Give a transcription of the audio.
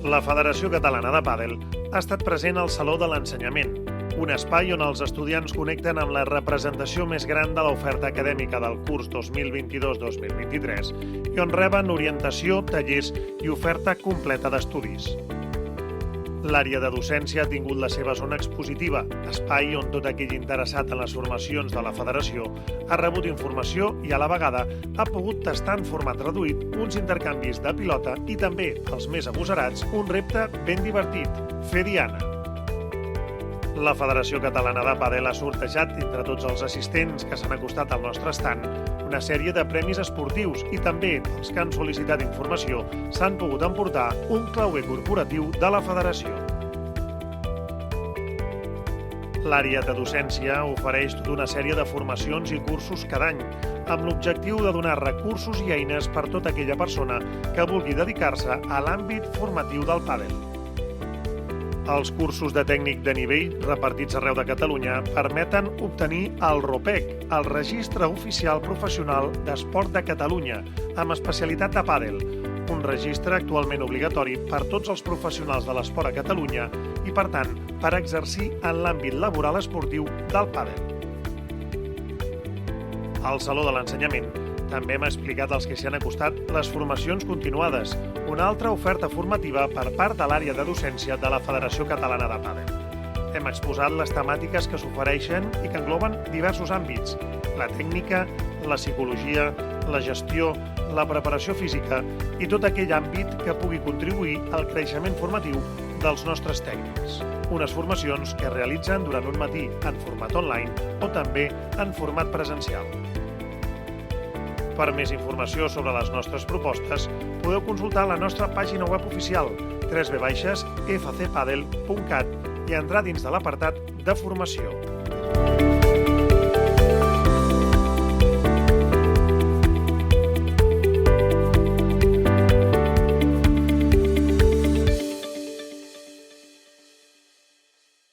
La Federació Catalana de Pàdel ha estat present al Saló de l'Ensenyament, un espai on els estudiants connecten amb la representació més gran de l'oferta acadèmica del curs 2022-2023 i on reben orientació, tallers i oferta completa d'estudis. L'àrea de docència ha tingut la seva zona expositiva, espai on tot aquell interessat en les formacions de la Federació ha rebut informació i a la vegada ha pogut tastar en format reduït uns intercanvis de pilota i també, els més agosarats, un repte ben divertit, fer diana. La Federació Catalana de Pàdel ha sortejat entre tots els assistents que s'han acostat al nostre estand una sèrie de premis esportius i també els que han sol·licitat informació s'han pogut emportar un clauer corporatiu de la Federació. L'àrea de docència ofereix tota una sèrie de formacions i cursos cada any amb l'objectiu de donar recursos i eines per tota aquella persona que vulgui dedicar-se a l'àmbit formatiu del pàdel. Els cursos de tècnic de nivell repartits arreu de Catalunya permeten obtenir el ROPEC, el Registre Oficial Professional d'Esport de Catalunya, amb especialitat de pàdel, un registre actualment obligatori per tots els professionals de l'esport a Catalunya i, per tant, per exercir en l'àmbit laboral esportiu del pàdel. Al Saló de l'Ensenyament també hem explicat als que s'hi han acostat les formacions continuades, una altra oferta formativa per part de l'àrea de docència de la Federació Catalana de Pàdel. Hem exposat les temàtiques que s'ofereixen i que engloben diversos àmbits: la tècnica, la psicologia, la gestió, la preparació física i tot aquell àmbit que pugui contribuir al creixement formatiu dels nostres tècnics. Unes formacions que es realitzen durant un matí en format online o també en format presencial. Per més informació sobre les nostres propostes, podeu consultar la nostra pàgina web oficial www.fcpadel.cat i entrar dins de l'apartat de formació.